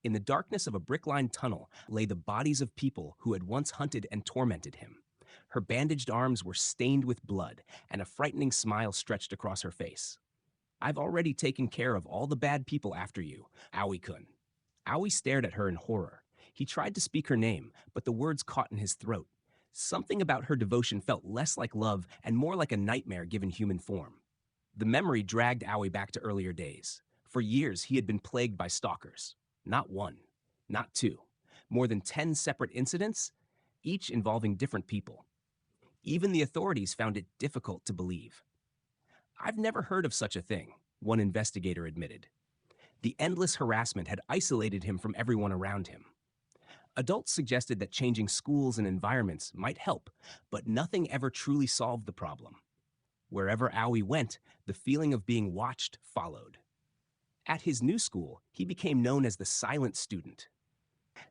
In the darkness of a brick-lined tunnel lay the bodies of people who had once hunted and tormented him. Her bandaged arms were stained with blood, and a frightening smile stretched across her face. I've already taken care of all the bad people after you, Aoi-kun. Aoi stared at her in horror. He tried to speak her name, but the words caught in his throat. Something about her devotion felt less like love and more like a nightmare given human form. The memory dragged Aoi back to earlier days. For years, he had been plagued by stalkers. Not one, not two. More than 10 separate incidents, each involving different people. Even the authorities found it difficult to believe. I've never heard of such a thing, one investigator admitted. The endless harassment had isolated him from everyone around him. Adults suggested that changing schools and environments might help, but nothing ever truly solved the problem. Wherever Aoi went, the feeling of being watched followed. At his new school, he became known as the silent student.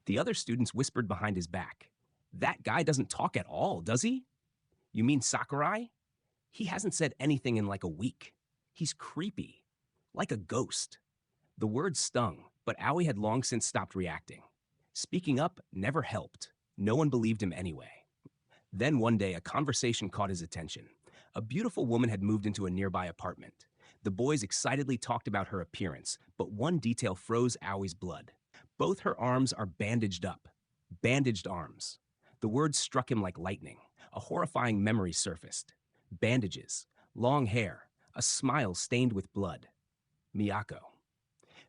The other students whispered behind his back, "That guy doesn't talk at all, does he? You mean Sakurai? He hasn't said anything in like a week. He's creepy, like a ghost." The words stung, but Aoi had long since stopped reacting. Speaking up never helped. No one believed him anyway. Then one day, a conversation caught his attention. A beautiful woman had moved into a nearby apartment. The boys excitedly talked about her appearance, but one detail froze Aoi's blood. Both her arms are bandaged up. Bandaged arms. The words struck him like lightning. A horrifying memory surfaced. Bandages, long hair, a smile stained with blood. Miyako.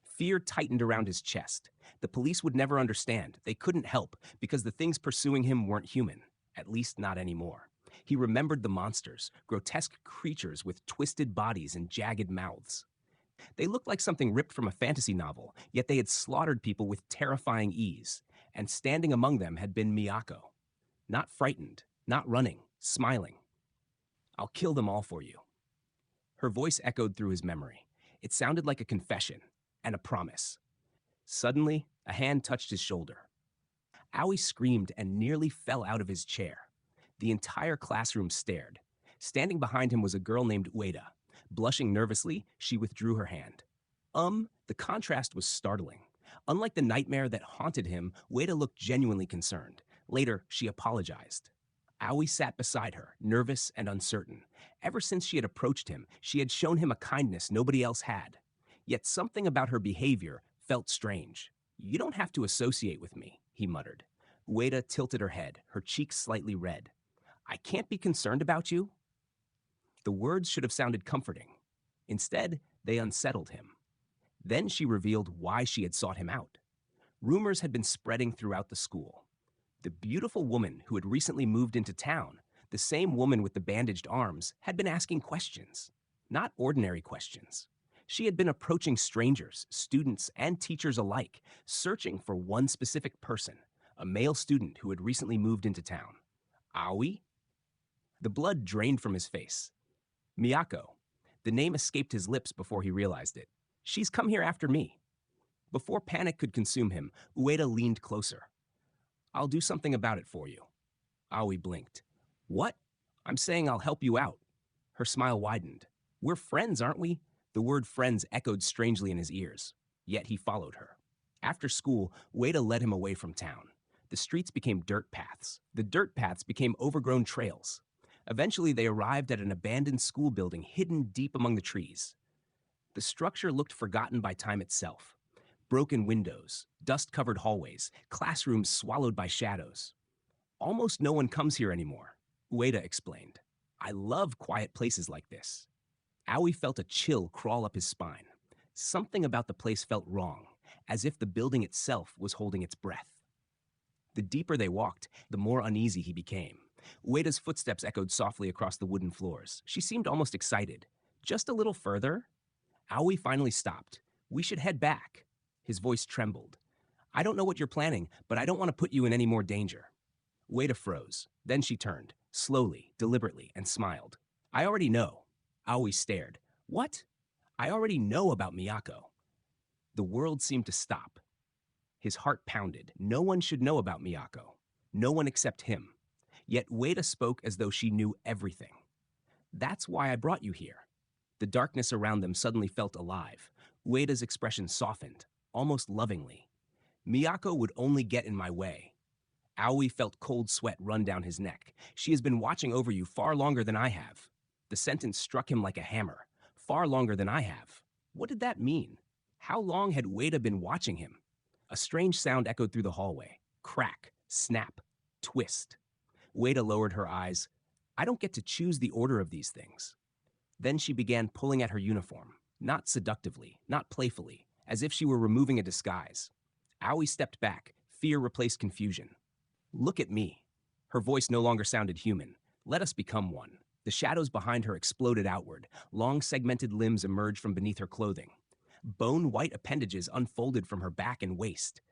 Fear tightened around his chest. The police would never understand. They couldn't help, because the things pursuing him weren't human. At least not anymore. He remembered the monsters, grotesque creatures with twisted bodies and jagged mouths. They looked like something ripped from a fantasy novel, yet they had slaughtered people with terrifying ease, and standing among them had been Miyako. Not frightened, not running, smiling. "I'll kill them all for you." Her voice echoed through his memory. It sounded like a confession and a promise. Suddenly, a hand touched his shoulder. Aoi screamed and nearly fell out of his chair. The entire classroom stared. Standing behind him was a girl named Ueda. Blushing nervously, she withdrew her hand. The contrast was startling. Unlike the nightmare that haunted him, Ueda looked genuinely concerned. Later, she apologized. Aoi sat beside her, nervous and uncertain. Ever since she had approached him, she had shown him a kindness nobody else had. Yet something about her behavior felt strange. "You don't have to associate with me," he muttered. Ueda tilted her head, her cheeks slightly red. "I can't be concerned about you?" The words should have sounded comforting. Instead, they unsettled him. Then she revealed why she had sought him out. Rumors had been spreading throughout the school. The beautiful woman who had recently moved into town, the same woman with the bandaged arms, had been asking questions. Not ordinary questions. She had been approaching strangers, students, and teachers alike, searching for one specific person, a male student who had recently moved into town. Aoi? The blood drained from his face. Miyako. The name escaped his lips before he realized it. "She's come here after me." Before panic could consume him, Ueda leaned closer. "I'll do something about it for you." Aoi blinked. "What?" "I'm saying I'll help you out." Her smile widened. "We're friends, aren't we?" The word friends echoed strangely in his ears. Yet he followed her. After school, Ueda led him away from town. The streets became dirt paths. The dirt paths became overgrown trails. Eventually, they arrived at an abandoned school building hidden deep among the trees. The structure looked forgotten by time itself. Broken windows, dust-covered hallways, classrooms swallowed by shadows. "Almost no one comes here anymore," Ueda explained. "I love quiet places like this." Aoi felt a chill crawl up his spine. Something about the place felt wrong, as if the building itself was holding its breath. The deeper they walked, the more uneasy he became. Ueda's footsteps echoed softly across the wooden floors. She seemed almost excited. "Just a little further?" Aoi finally stopped. "We should head back." His voice trembled. "I don't know what you're planning, but I don't want to put you in any more danger." Ueda froze. Then she turned, slowly, deliberately, and smiled. "I already know." Aoi stared. "What?" "I already know about Miyako." The world seemed to stop. His heart pounded. No one should know about Miyako. No one except him. Yet Ueda spoke as though she knew everything. "That's why I brought you here." The darkness around them suddenly felt alive. Ueda's expression softened, almost lovingly. Miyako would only get in my way. Aoi felt cold sweat run down his neck. She has been watching over you far longer than I have. The sentence struck him like a hammer. Far longer than I have. What did that mean? How long had Ueda been watching him? A strange sound echoed through the hallway. Crack, snap, twist. Ueda lowered her eyes. I don't get to choose the order of these things. Then she began pulling at her uniform, not seductively, not playfully, as if she were removing a disguise. Aoi stepped back. Fear replaced confusion. Look at me. Her voice no longer sounded human. Let us become one. The shadows behind her exploded outward. Long segmented limbs emerged from beneath her clothing. Bone-white appendages unfolded from her back and waist.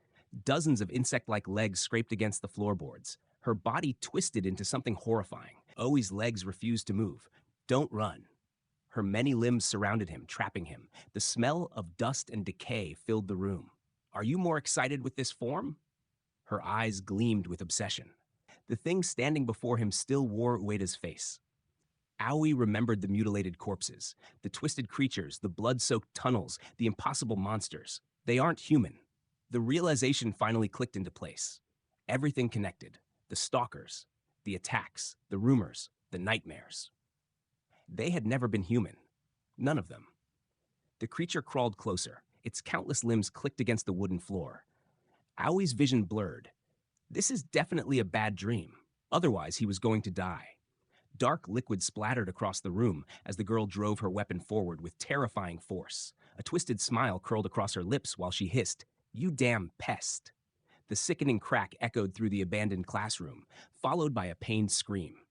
Dozens of insect-like legs scraped against the floorboards. Her body twisted into something horrifying. Aoi's legs refused to move. Don't run. Her many limbs surrounded him, trapping him. The smell of dust and decay filled the room. Are you more excited with this form? Her eyes gleamed with obsession. The thing standing before him still wore Ueda's face. Aoi remembered the mutilated corpses, the twisted creatures, the blood-soaked tunnels, the impossible monsters. They aren't human. The realization finally clicked into place. Everything connected. The stalkers, the attacks, the rumors, the nightmares. They had never been human. None of them. The creature crawled closer. Its countless limbs clicked against the wooden floor. Aoi's vision blurred. This is definitely a bad dream. Otherwise, he was going to die. Dark liquid splattered across the room as the girl drove her weapon forward with terrifying force. A twisted smile curled across her lips while she hissed, "You damn pest." The sickening crack echoed through the abandoned classroom, followed by a pained scream.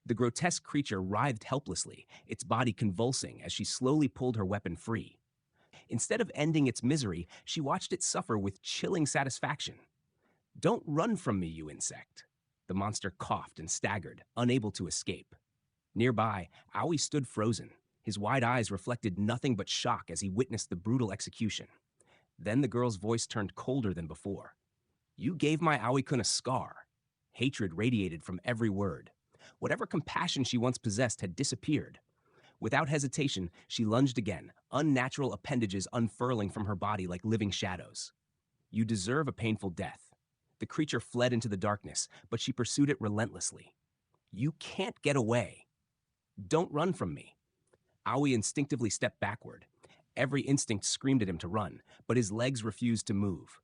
The grotesque creature writhed helplessly, its body convulsing as she slowly pulled her weapon free. Instead of ending its misery, she watched it suffer with chilling satisfaction. Don't run from me, you insect. The monster coughed and staggered, unable to escape. Nearby, Aoi stood frozen. His wide eyes reflected nothing but shock as he witnessed the brutal execution. Then the girl's voice turned colder than before. You gave my Aoi-kun a scar. Hatred radiated from every word. Whatever compassion she once possessed had disappeared. Without hesitation, she lunged again, unnatural appendages unfurling from her body like living shadows. You deserve a painful death. The creature fled into the darkness, but she pursued it relentlessly. You can't get away. Don't run from me. Aoi instinctively stepped backward. Every instinct screamed at him to run, but his legs refused to move.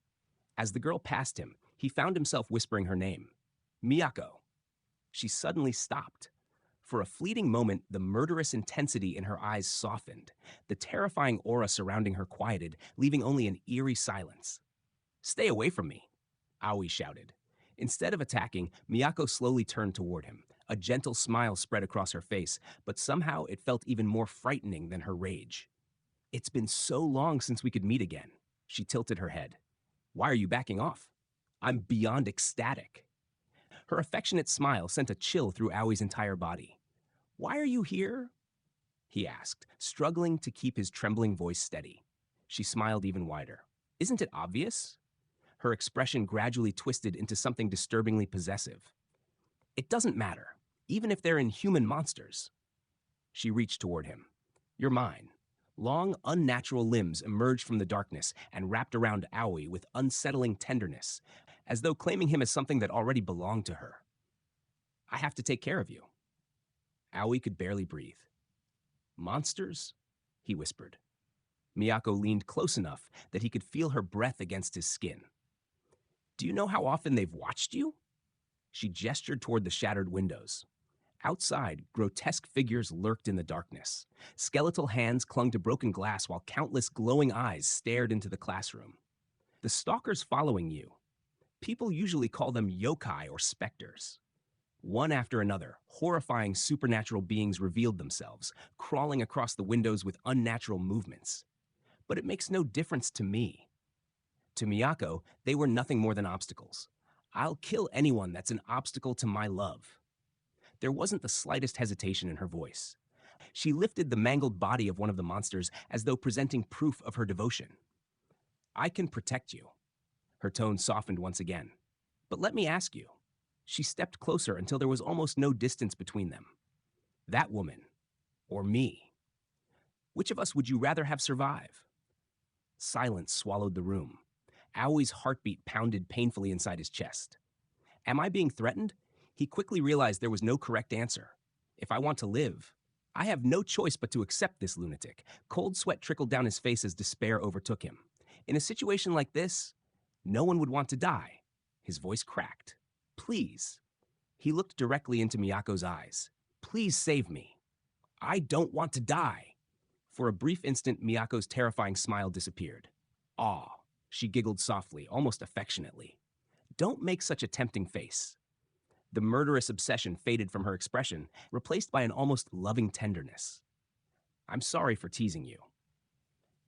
As the girl passed him, he found himself whispering her name. Miyako. She suddenly stopped. For a fleeting moment, the murderous intensity in her eyes softened. The terrifying aura surrounding her quieted, leaving only an eerie silence. Stay away from me, Aoi shouted. Instead of attacking, Miyako slowly turned toward him. A gentle smile spread across her face, but somehow it felt even more frightening than her rage. It's been so long since we could meet again. She tilted her head. Why are you backing off? I'm beyond ecstatic. Her affectionate smile sent a chill through Aoi's entire body. Why are you here? He asked, struggling to keep his trembling voice steady. She smiled even wider. Isn't it obvious? Her expression gradually twisted into something disturbingly possessive. It doesn't matter, even if they're inhuman monsters. She reached toward him. You're mine. Long, unnatural limbs emerged from the darkness and wrapped around Aoi with unsettling tenderness, as though claiming him as something that already belonged to her. I have to take care of you. Aoi could barely breathe. Monsters? He whispered. Miyako leaned close enough that he could feel her breath against his skin. Do you know how often they've watched you? She gestured toward the shattered windows. Outside, grotesque figures lurked in the darkness. Skeletal hands clung to broken glass while countless glowing eyes stared into the classroom. The stalkers following you. People usually call them yokai or specters. One after another, horrifying supernatural beings revealed themselves, crawling across the windows with unnatural movements. But it makes no difference to me. To Miyako, they were nothing more than obstacles. I'll kill anyone that's an obstacle to my love. There wasn't the slightest hesitation in her voice. She lifted the mangled body of one of the monsters as though presenting proof of her devotion. I can protect you. Her tone softened once again. But let me ask you. She stepped closer until there was almost no distance between them. That woman, or me? Which of us would you rather have survive? Silence swallowed the room. Aoi's heartbeat pounded painfully inside his chest. Am I being threatened? He quickly realized there was no correct answer. If I want to live, I have no choice but to accept this lunatic. Cold sweat trickled down his face as despair overtook him. In a situation like this, no one would want to die. His voice cracked. Please. He looked directly into Miyako's eyes. Please save me. I don't want to die. For a brief instant, Miyako's terrifying smile disappeared. Aw, she giggled softly, almost affectionately. Don't make such a tempting face. The murderous obsession faded from her expression, replaced by an almost loving tenderness. I'm sorry for teasing you.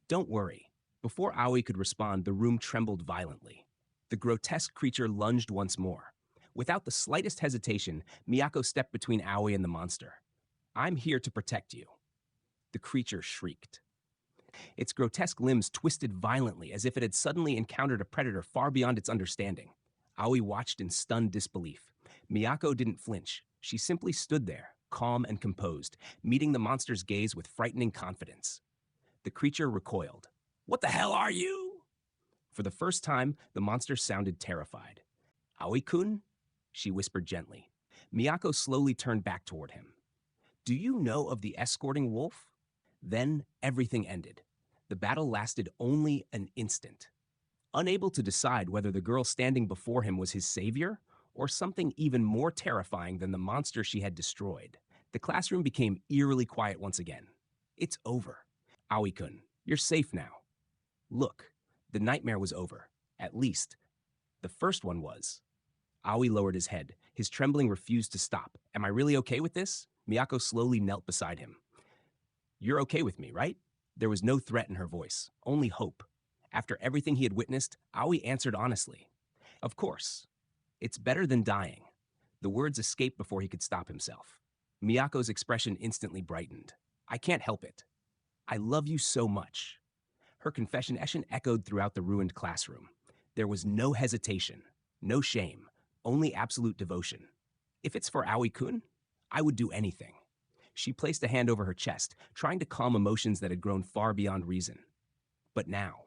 Don't worry. Before Aoi could respond, the room trembled violently. The grotesque creature lunged once more. Without the slightest hesitation, Miyako stepped between Aoi and the monster. I'm here to protect you. The creature shrieked. Its grotesque limbs twisted violently as if it had suddenly encountered a predator far beyond its understanding. Aoi watched in stunned disbelief. Miyako didn't flinch. She simply stood there, calm and composed, meeting the monster's gaze with frightening confidence. The creature recoiled. What the hell are you? For the first time, the monster sounded terrified. Aoi-kun? She whispered gently. Miyako slowly turned back toward him. Do you know of the escorting wolf? Then everything ended. The battle lasted only an instant. Unable to decide whether the girl standing before him was his savior or something even more terrifying than the monster she had destroyed, the classroom became eerily quiet once again. It's over. Aoi-kun, you're safe now. Look, the nightmare was over. At least, the first one was. Aoi lowered his head. His trembling refused to stop. Am I really okay with this? Miyako slowly knelt beside him. You're okay with me, right? There was no threat in her voice, only hope. After everything he had witnessed, Aoi answered honestly. Of course. It's better than dying. The words escaped before he could stop himself. Miyako's expression instantly brightened. I can't help it. I love you so much. Her confession echoed throughout the ruined classroom. There was no hesitation, no shame, only absolute devotion. If it's for Aoi-kun, I would do anything. She placed a hand over her chest, trying to calm emotions that had grown far beyond reason. But now,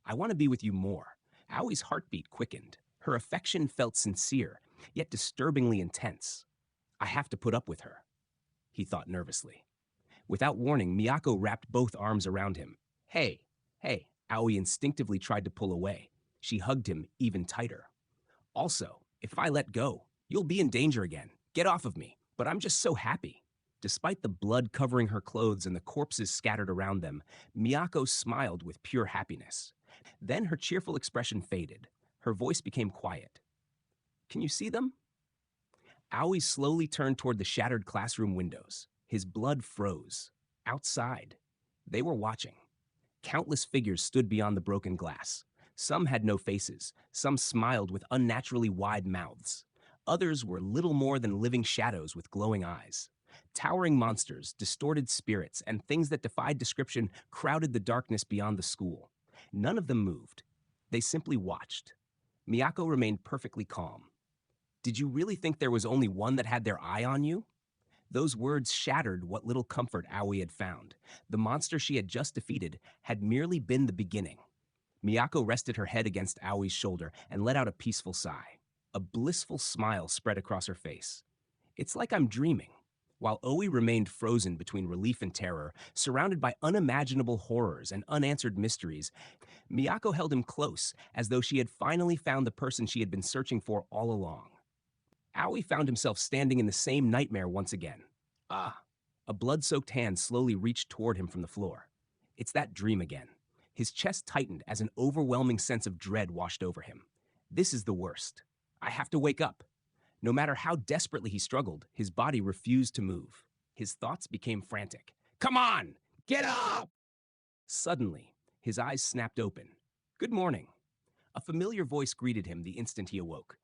I want to be with you more. Aoi's heartbeat quickened. Her affection felt sincere, yet disturbingly intense. I have to put up with her, he thought nervously. Without warning, Miyako wrapped both arms around him. Hey, Aoi instinctively tried to pull away. She hugged him even tighter. Also, if I let go, you'll be in danger again. Get off of me. But I'm just so happy. Despite the blood covering her clothes and the corpses scattered around them, Miyako smiled with pure happiness. Then her cheerful expression faded. Her voice became quiet. Can you see them? Aoi slowly turned toward the shattered classroom windows. His blood froze. Outside, they were watching. Countless figures stood beyond the broken glass. Some had no faces. Some smiled with unnaturally wide mouths. Others were little more than living shadows with glowing eyes. Towering monsters, distorted spirits, and things that defied description crowded the darkness beyond the school. None of them moved. They simply watched. Miyako remained perfectly calm. Did you really think there was only one that had their eye on you? Those words shattered what little comfort Aoi had found. The monster she had just defeated had merely been the beginning. Miyako rested her head against Aoi's shoulder and let out a peaceful sigh. A blissful smile spread across her face. It's like I'm dreaming. While Aoi remained frozen between relief and terror, surrounded by unimaginable horrors and unanswered mysteries, Miyako held him close, as though she had finally found the person she had been searching for all along. Aoi found himself standing in the same nightmare once again. Ah! A blood-soaked hand slowly reached toward him from the floor. It's that dream again. His chest tightened as an overwhelming sense of dread washed over him. This is the worst. I have to wake up. No matter how desperately he struggled, his body refused to move. His thoughts became frantic. Come on! Get up! Suddenly, his eyes snapped open. Good morning. A familiar voice greeted him the instant he awoke.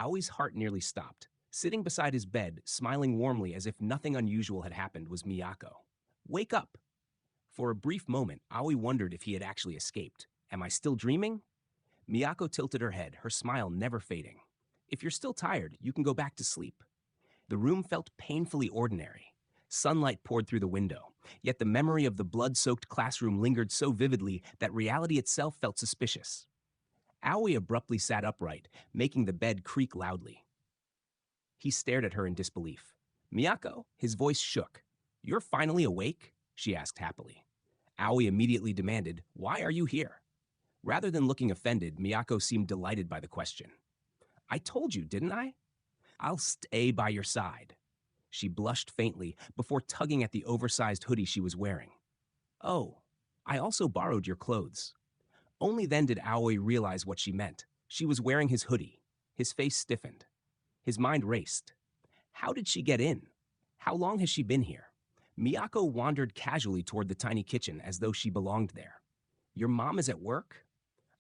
Aoi's heart nearly stopped. Sitting beside his bed, smiling warmly as if nothing unusual had happened, was Miyako. Wake up! For a brief moment, Aoi wondered if he had actually escaped. Am I still dreaming? Miyako tilted her head, her smile never fading. If you're still tired, you can go back to sleep. The room felt painfully ordinary. Sunlight poured through the window, yet the memory of the blood-soaked classroom lingered so vividly that reality itself felt suspicious. Aoi abruptly sat upright, making the bed creak loudly. He stared at her in disbelief. Miyako, his voice shook. You're finally awake? She asked happily. Aoi immediately demanded, Why are you here? Rather than looking offended, Miyako seemed delighted by the question. I told you, didn't I? I'll stay by your side. She blushed faintly before tugging at the oversized hoodie she was wearing. Oh, I also borrowed your clothes. Only then did Aoi realize what she meant. She was wearing his hoodie. His face stiffened. His mind raced. How did she get in? How long has she been here? Miyako wandered casually toward the tiny kitchen as though she belonged there. Your mom is at work?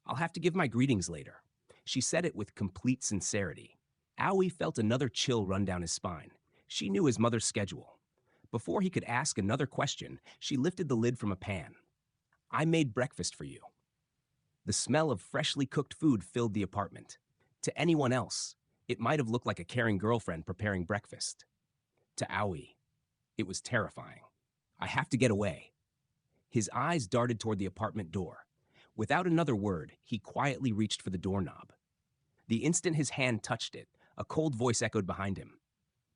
I'll have to give my greetings later. She said it with complete sincerity. Aoi felt another chill run down his spine. She knew his mother's schedule. Before he could ask another question, she lifted the lid from a pan. I made breakfast for you. The smell of freshly cooked food filled the apartment. To anyone else, it might have looked like a caring girlfriend preparing breakfast. To Aoi, it was terrifying. I have to get away. His eyes darted toward the apartment door. Without another word, he quietly reached for the doorknob. The instant his hand touched it, a cold voice echoed behind him.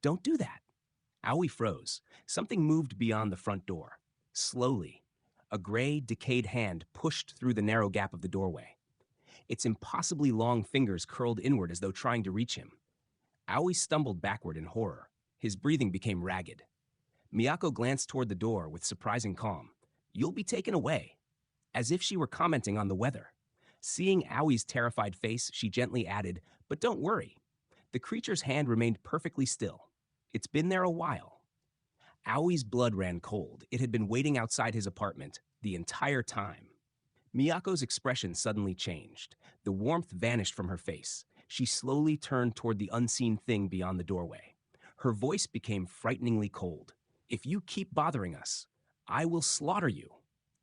Don't do that. Aoi froze. Something moved beyond the front door. Slowly, a gray, decayed hand pushed through the narrow gap of the doorway. Its impossibly long fingers curled inward as though trying to reach him. Aoi stumbled backward in horror. His breathing became ragged. Miyako glanced toward the door with surprising calm. You'll be taken away. As if she were commenting on the weather. Seeing Aoi's terrified face, she gently added, But don't worry. The creature's hand remained perfectly still. It's been there a while. Aoi's blood ran cold. It had been waiting outside his apartment the entire time. Miyako's expression suddenly changed. The warmth vanished from her face. She slowly turned toward the unseen thing beyond the doorway. Her voice became frighteningly cold. If you keep bothering us, I will slaughter you.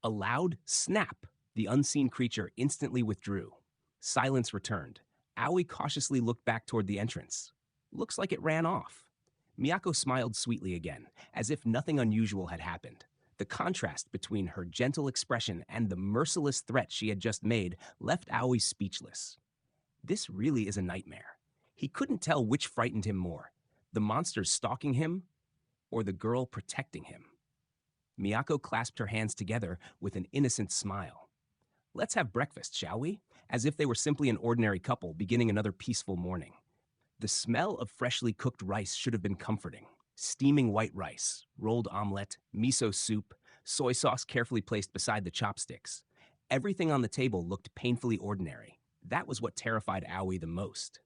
A loud snap. The unseen creature instantly withdrew. Silence returned. Aoi cautiously looked back toward the entrance. Looks like it ran off. Miyako smiled sweetly again, as if nothing unusual had happened. The contrast between her gentle expression and the merciless threat she had just made left Aoi speechless. This really is a nightmare. He couldn't tell which frightened him more, the monsters stalking him or the girl protecting him. Miyako clasped her hands together with an innocent smile. Let's have breakfast, shall we? As if they were simply an ordinary couple beginning another peaceful morning. The smell of freshly cooked rice should have been comforting. Steaming white rice, rolled omelet, miso soup, soy sauce carefully placed beside the chopsticks. Everything on the table looked painfully ordinary. That was what terrified Aoi the most.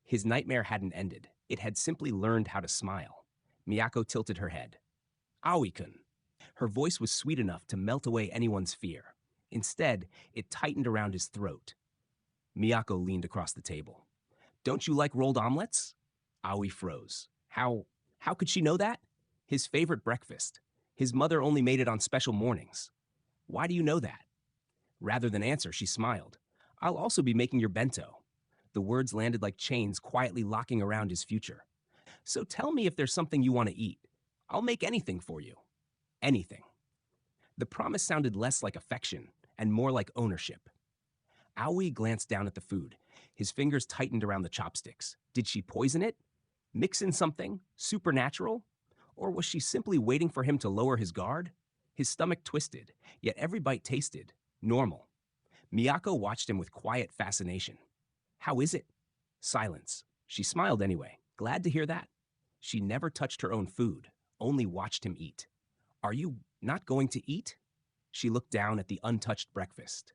His nightmare hadn't ended. It had simply learned how to smile. Miyako tilted her head. Aoi-kun. Her voice was sweet enough to melt away anyone's fear. Instead, it tightened around his throat. Miyako leaned across the table. Don't you like rolled omelets? Aoi froze. How could she know that? His favorite breakfast. His mother only made it on special mornings. Why do you know that? Rather than answer, she smiled. I'll also be making your bento. The words landed like chains quietly locking around his future. So tell me if there's something you want to eat. I'll make anything for you. Anything. The promise sounded less like affection and more like ownership. Aoi glanced down at the food. His fingers tightened around the chopsticks. Did she poison it? Mix in something? Supernatural? Or was she simply waiting for him to lower his guard? His stomach twisted, yet every bite tasted normal. Miyako watched him with quiet fascination. How is it? Silence. She smiled anyway. Glad to hear that. She never touched her own food, only watched him eat. Are you not going to eat? She looked down at the untouched breakfast.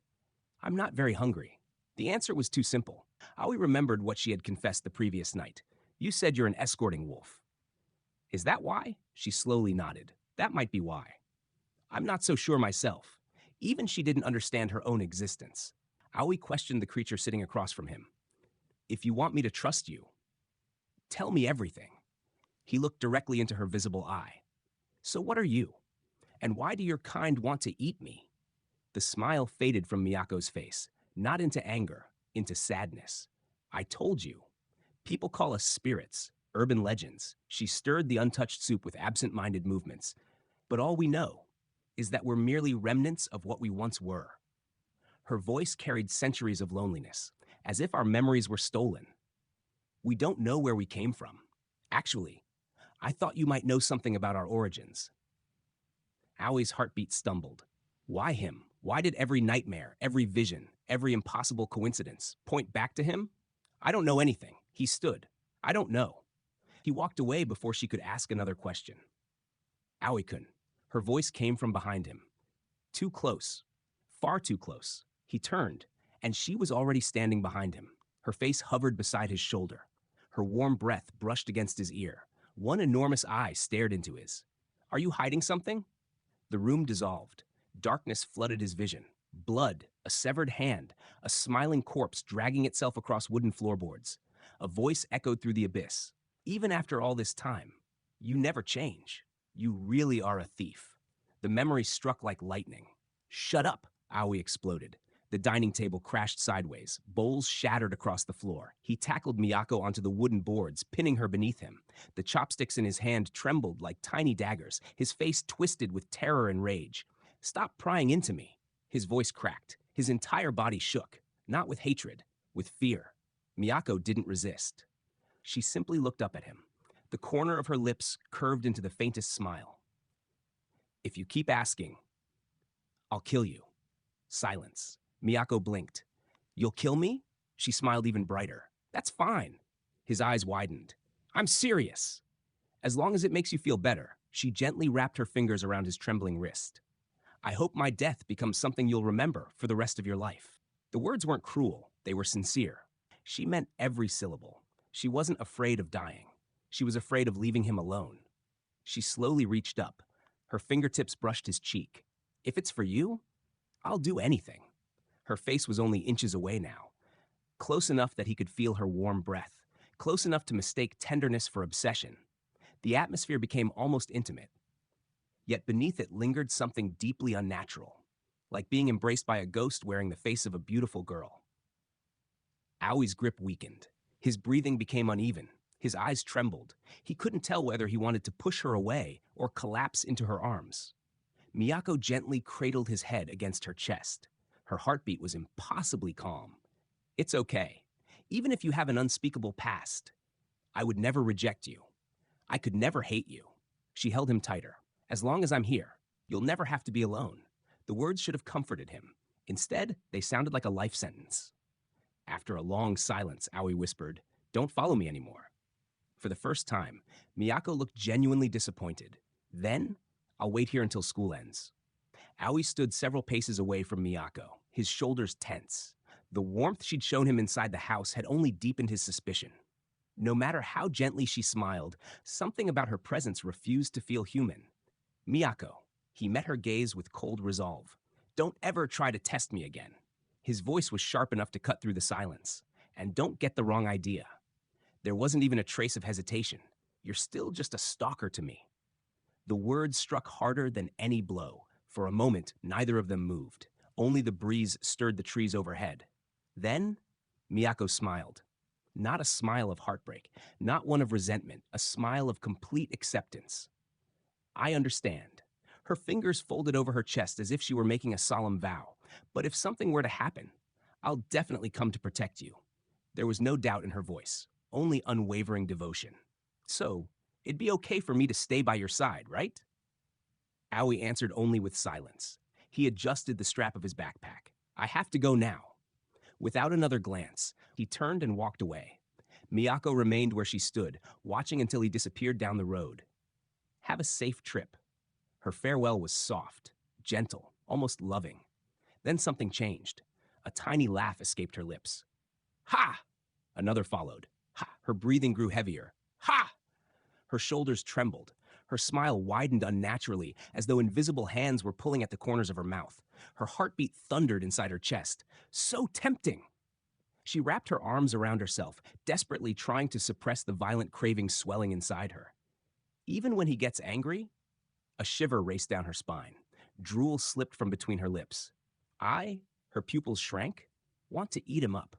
I'm not very hungry. The answer was too simple. Aoi remembered what she had confessed the previous night. You said you're an escorting wolf. Is that why? She slowly nodded. That might be why. I'm not so sure myself. Even she didn't understand her own existence. Aoi questioned the creature sitting across from him. If you want me to trust you, tell me everything. He looked directly into her visible eye. So what are you? And why do your kind want to eat me? The smile faded from Miyako's face, not into anger, into sadness. I told you. People call us spirits, urban legends. She stirred the untouched soup with absent-minded movements. But all we know is that we're merely remnants of what we once were. Her voice carried centuries of loneliness, as if our memories were stolen. We don't know where we came from. Actually, I thought you might know something about our origins. Aui's heartbeat stumbled. Why him? Why did every nightmare, every vision, every impossible coincidence point back to him? I don't know anything. He stood. I don't know. He walked away before she could ask another question. Aoi-kun. Her voice came from behind him. Too close. Far too close. He turned, and she was already standing behind him. Her face hovered beside his shoulder. Her warm breath brushed against his ear. One enormous eye stared into his. Are you hiding something? The room dissolved. Darkness flooded his vision. Blood, a severed hand, a smiling corpse dragging itself across wooden floorboards. A voice echoed through the abyss. Even after all this time, you never change. You really are a thief. The memory struck like lightning. Shut up, Aoi exploded. The dining table crashed sideways. Bowls shattered across the floor. He tackled Miyako onto the wooden boards, pinning her beneath him. The chopsticks in his hand trembled like tiny daggers. His face twisted with terror and rage. Stop prying into me. His voice cracked. His entire body shook. Not with hatred, with fear. Miyako didn't resist. She simply looked up at him. The corner of her lips curved into the faintest smile. If you keep asking, I'll kill you. Silence. Miyako blinked. You'll kill me? She smiled even brighter. That's fine. His eyes widened. I'm serious. As long as it makes you feel better. She gently wrapped her fingers around his trembling wrist. I hope my death becomes something you'll remember for the rest of your life. The words weren't cruel. They were sincere. She meant every syllable. She wasn't afraid of dying. She was afraid of leaving him alone. She slowly reached up. Her fingertips brushed his cheek. If it's for you, I'll do anything. Her face was only inches away now, close enough that he could feel her warm breath, close enough to mistake tenderness for obsession. The atmosphere became almost intimate. Yet beneath it lingered something deeply unnatural, like being embraced by a ghost wearing the face of a beautiful girl. Aoi's grip weakened. His breathing became uneven. His eyes trembled. He couldn't tell whether he wanted to push her away or collapse into her arms. Miyako gently cradled his head against her chest. Her heartbeat was impossibly calm. It's okay. Even if you have an unspeakable past, I would never reject you. I could never hate you. She held him tighter. As long as I'm here, you'll never have to be alone. The words should have comforted him. Instead, they sounded like a life sentence. After a long silence, Aoi whispered, Don't follow me anymore. For the first time, Miyako looked genuinely disappointed. Then, I'll wait here until school ends. Aoi stood several paces away from Miyako, his shoulders tense. The warmth she'd shown him inside the house had only deepened his suspicion. No matter how gently she smiled, something about her presence refused to feel human. Miyako, he met her gaze with cold resolve. Don't ever try to test me again. His voice was sharp enough to cut through the silence. And don't get the wrong idea. There wasn't even a trace of hesitation. You're still just a stalker to me. The words struck harder than any blow. For a moment, neither of them moved. Only the breeze stirred the trees overhead. Then, Miyako smiled. Not a smile of heartbreak, not one of resentment, a smile of complete acceptance. I understand. Her fingers folded over her chest as if she were making a solemn vow. But if something were to happen, I'll definitely come to protect you. There was no doubt in her voice, only unwavering devotion. So, it'd be okay for me to stay by your side, right? Aoi answered only with silence. He adjusted the strap of his backpack. I have to go now. Without another glance, he turned and walked away. Miyako remained where she stood, watching until he disappeared down the road. Have a safe trip. Her farewell was soft, gentle, almost loving. Then something changed. A tiny laugh escaped her lips. Ha! Another followed. Ha! Her breathing grew heavier. Ha! Her shoulders trembled. Her smile widened unnaturally, as though invisible hands were pulling at the corners of her mouth. Her heartbeat thundered inside her chest. So tempting! She wrapped her arms around herself, desperately trying to suppress the violent craving swelling inside her. Even when he gets angry, a shiver raced down her spine. Drool slipped from between her lips. Her pupils shrank, want to eat him up.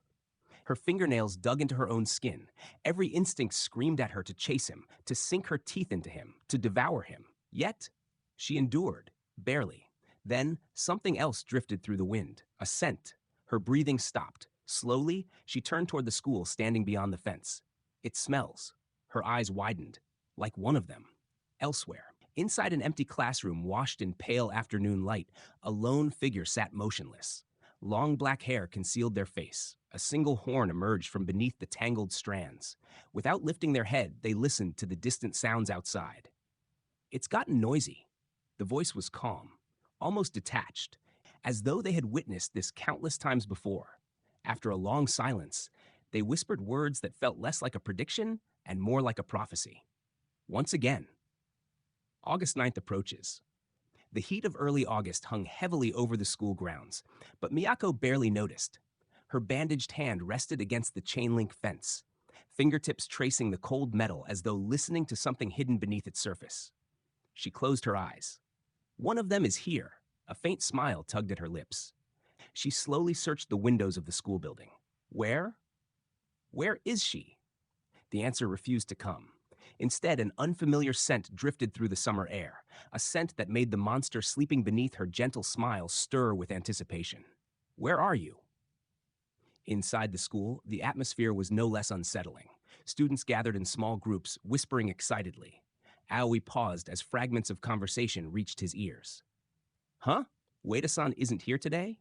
Her fingernails dug into her own skin. Every instinct screamed at her to chase him, to sink her teeth into him, to devour him. Yet, she endured, barely. Then, something else drifted through the wind, a scent. Her breathing stopped. Slowly, she turned toward the school standing beyond the fence. It smells. Her eyes widened, like one of them. Elsewhere, inside an empty classroom washed in pale afternoon light, a lone figure sat motionless. Long black hair concealed their face. A single horn emerged from beneath the tangled strands. Without lifting their head, they listened to the distant sounds outside. It's gotten noisy. The voice was calm, almost detached, as though they had witnessed this countless times before. After a long silence, they whispered words that felt less like a prediction and more like a prophecy. Once again, August 9th approaches. The heat of early August hung heavily over the school grounds, but Miyako barely noticed. Her bandaged hand rested against the chain-link fence, fingertips tracing the cold metal as though listening to something hidden beneath its surface. She closed her eyes. One of them is here. A faint smile tugged at her lips. She slowly searched the windows of the school building. Where? Where is she? The answer refused to come. Instead, an unfamiliar scent drifted through the summer air, a scent that made the monster sleeping beneath her gentle smile stir with anticipation. Where are you? Inside the school, the atmosphere was no less unsettling. Students gathered in small groups, whispering excitedly. Aoi paused as fragments of conversation reached his ears. Huh? Ueda-san isn't here today?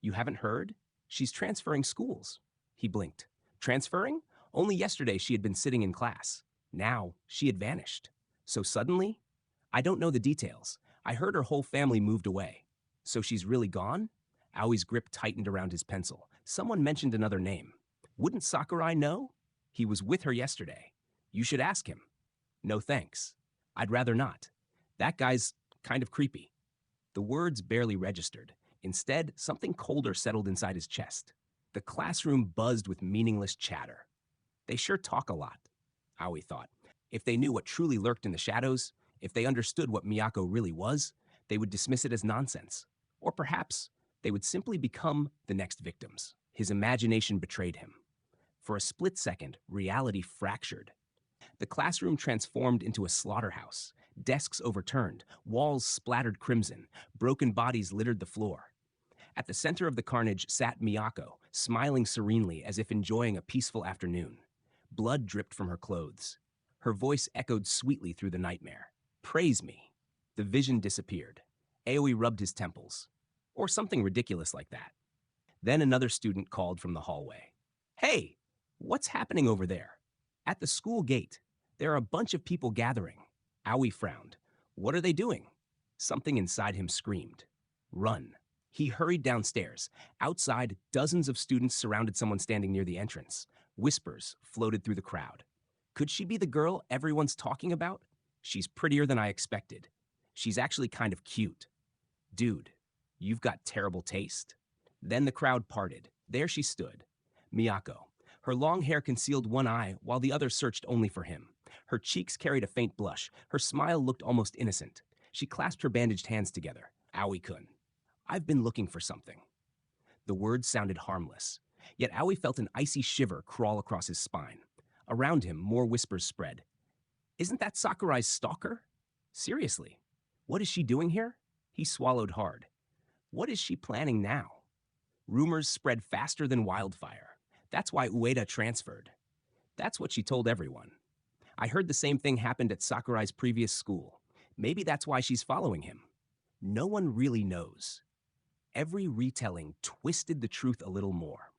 You haven't heard? She's transferring schools. He blinked. Transferring? Only yesterday she had been sitting in class. Now, she had vanished. So suddenly? I don't know the details. I heard her whole family moved away. So she's really gone? Aoi's grip tightened around his pencil. Someone mentioned another name. Wouldn't Sakurai know? He was with her yesterday. You should ask him. No thanks. I'd rather not. That guy's kind of creepy. The words barely registered. Instead, something colder settled inside his chest. The classroom buzzed with meaningless chatter. They sure talk a lot, Aoi thought. If they knew what truly lurked in the shadows, if they understood what Miyako really was, they would dismiss it as nonsense. Or perhaps they would simply become the next victims. His imagination betrayed him. For a split second, reality fractured. The classroom transformed into a slaughterhouse. Desks overturned, walls splattered crimson, broken bodies littered the floor. At the center of the carnage sat Miyako, smiling serenely as if enjoying a peaceful afternoon. Blood dripped from her clothes. Her voice echoed sweetly through the nightmare. Praise me. The vision disappeared. Aoi rubbed his temples. Or something ridiculous like that. Then another student called from the hallway. Hey, what's happening over there? At the school gate, there are a bunch of people gathering. Aoi frowned. What are they doing? Something inside him screamed. Run. He hurried downstairs. Outside, dozens of students surrounded someone standing near the entrance. Whispers floated through the crowd. Could she be the girl everyone's talking about? She's prettier than I expected. She's actually kind of cute. Dude, you've got terrible taste. Then the crowd parted. There she stood. Miyako. Her long hair concealed one eye while the other searched only for him. Her cheeks carried a faint blush. Her smile looked almost innocent. She clasped her bandaged hands together. Aoi-kun. I've been looking for something. The words sounded harmless. Yet Aoi felt an icy shiver crawl across his spine. Around him, more whispers spread. Isn't that Sakurai's stalker? Seriously, what is she doing here? He swallowed hard. What is she planning now? Rumors spread faster than wildfire. That's why Ueda transferred. That's what she told everyone. I heard the same thing happened at Sakurai's previous school. Maybe that's why she's following him. No one really knows. Every retelling twisted the truth a little more,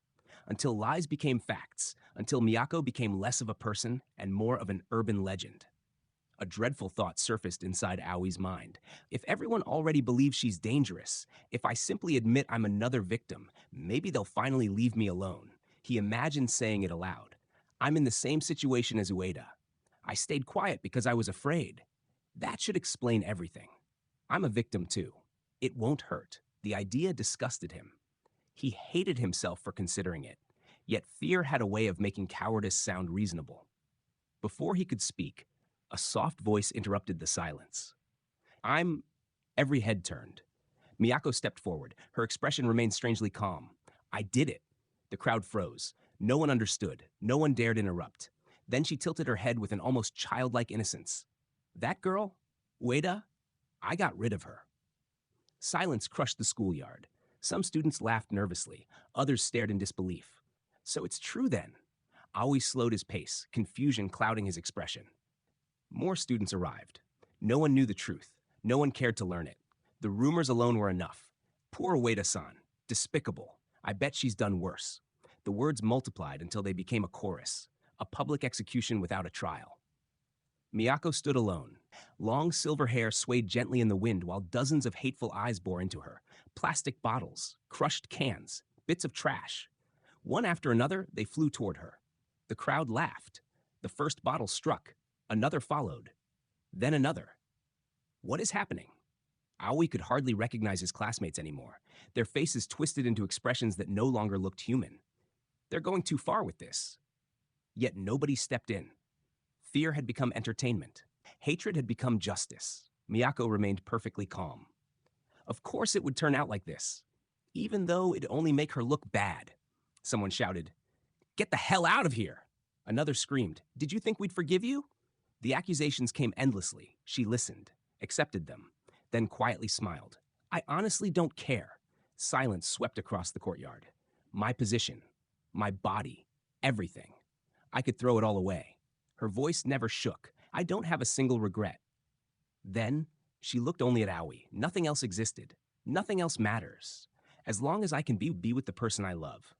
until lies became facts, until Miyako became less of a person and more of an urban legend. A dreadful thought surfaced inside Aoi's mind. If everyone already believes she's dangerous, if I simply admit I'm another victim, maybe they'll finally leave me alone. He imagined saying it aloud. I'm in the same situation as Ueda. I stayed quiet because I was afraid. That should explain everything. I'm a victim too. It won't hurt. The idea disgusted him. He hated himself for considering it. Yet fear had a way of making cowardice sound reasonable. Before he could speak, a soft voice interrupted the silence. Every head turned. Miyako stepped forward. Her expression remained strangely calm. I did it. The crowd froze. No one understood. No one dared interrupt. Then she tilted her head with an almost childlike innocence. That girl? Ueda? I got rid of her. Silence crushed the schoolyard. Some students laughed nervously, others stared in disbelief. So it's true then. Aoi slowed his pace, confusion clouding his expression. More students arrived. No one knew the truth. No one cared to learn it. The rumors alone were enough. Poor Ueda-san. Despicable. I bet she's done worse. The words multiplied until they became a chorus, a public execution without a trial. Miyako stood alone. Long silver hair swayed gently in the wind while dozens of hateful eyes bore into her. Plastic bottles, crushed cans, bits of trash. One after another, they flew toward her. The crowd laughed. The first bottle struck. Another followed. Then another. What is happening? Aoi could hardly recognize his classmates anymore. Their faces twisted into expressions that no longer looked human. They're going too far with this. Yet nobody stepped in. Fear had become entertainment. Hatred had become justice. Miyako remained perfectly calm. Of course it would turn out like this, even though it'd only make her look bad. Someone shouted, "Get the hell out of here!" Another screamed, "Did you think we'd forgive you?" The accusations came endlessly. She listened, accepted them, then quietly smiled. "I honestly don't care." Silence swept across the courtyard. My position, my body, everything. I could throw it all away. Her voice never shook. I don't have a single regret. Then, she looked only at Aoi. Nothing else existed. Nothing else matters. As long as I can be with the person I love.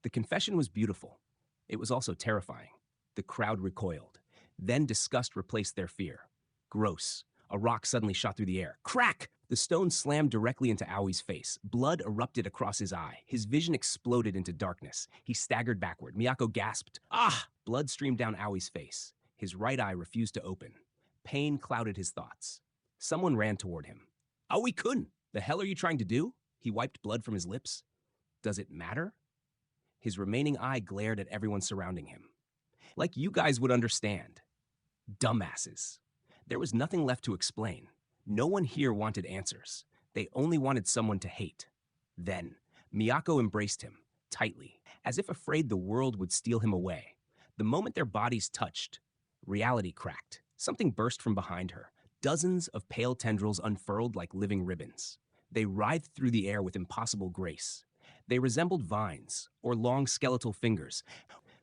The confession was beautiful. It was also terrifying. The crowd recoiled. Then disgust replaced their fear. Gross. A rock suddenly shot through the air. Crack! The stone slammed directly into Aoi's face. Blood erupted across his eye. His vision exploded into darkness. He staggered backward. Miyako gasped. Ah! Blood streamed down Aoi's face. His right eye refused to open. Pain clouded his thoughts. Someone ran toward him. Aoi-kun! The hell are you trying to do? He wiped blood from his lips. Does it matter? His remaining eye glared at everyone surrounding him. Like you guys would understand. Dumbasses. There was nothing left to explain. No one here wanted answers. They only wanted someone to hate. Then, Miyako embraced him, tightly, as if afraid the world would steal him away. The moment their bodies touched, reality cracked. Something burst from behind her. Dozens of pale tendrils unfurled like living ribbons. They writhed through the air with impossible grace. They resembled vines or long skeletal fingers.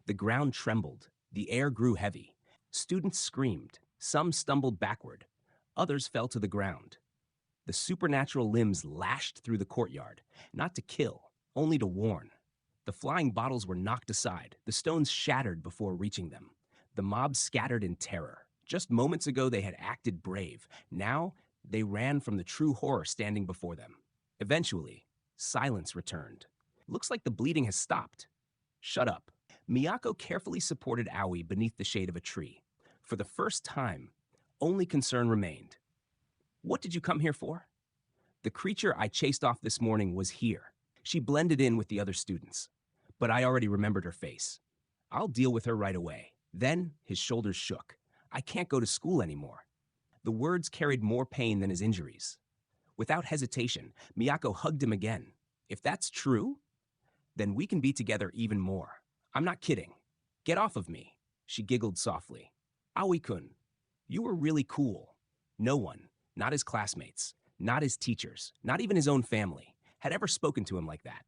The ground trembled. The air grew heavy. Students screamed. Some stumbled backward. Others fell to the ground. The supernatural limbs lashed through the courtyard, not to kill, only to warn. The flying bottles were knocked aside. The stones shattered before reaching them. The mob scattered in terror. Just moments ago, they had acted brave. Now, they ran from the true horror standing before them. Eventually, silence returned. Looks like the bleeding has stopped. Shut up. Miyako carefully supported Aoi beneath the shade of a tree. For the first time, only concern remained. What did you come here for? The creature I chased off this morning was here. She blended in with the other students. But I already remembered her face. I'll deal with her right away. Then, his shoulders shook. I can't go to school anymore. The words carried more pain than his injuries. Without hesitation, Miyako hugged him again. If that's true, then we can be together even more. I'm not kidding. Get off of me. She giggled softly. Aoi-kun, you were really cool. No one, not his classmates, not his teachers, not even his own family, had ever spoken to him like that.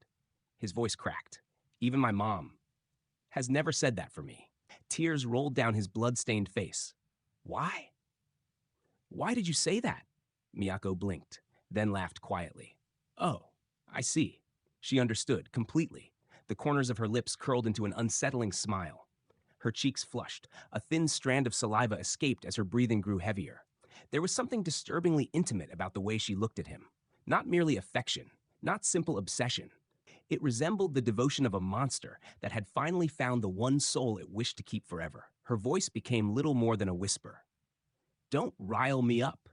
His voice cracked. Even my mom has never said that for me. Tears rolled down his blood-stained face. Why? Why did you say that? Miyako blinked, then laughed quietly. Oh, I see. She understood completely. The corners of her lips curled into an unsettling smile. Her cheeks flushed. A thin strand of saliva escaped as her breathing grew heavier. There was something disturbingly intimate about the way she looked at him. Not merely affection, not simple obsession. It resembled the devotion of a monster that had finally found the one soul it wished to keep forever. Her voice became little more than a whisper. Don't rile me up.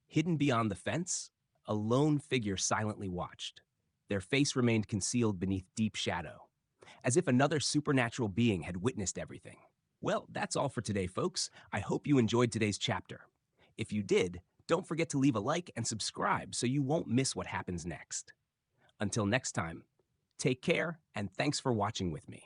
Hidden beyond the fence, a lone figure silently watched. Their face remained concealed beneath deep shadow, as if another supernatural being had witnessed everything. Well, that's all for today, folks. I hope you enjoyed today's chapter. If you did, don't forget to leave a like and subscribe so you won't miss what happens next. Until next time, take care and thanks for watching with me.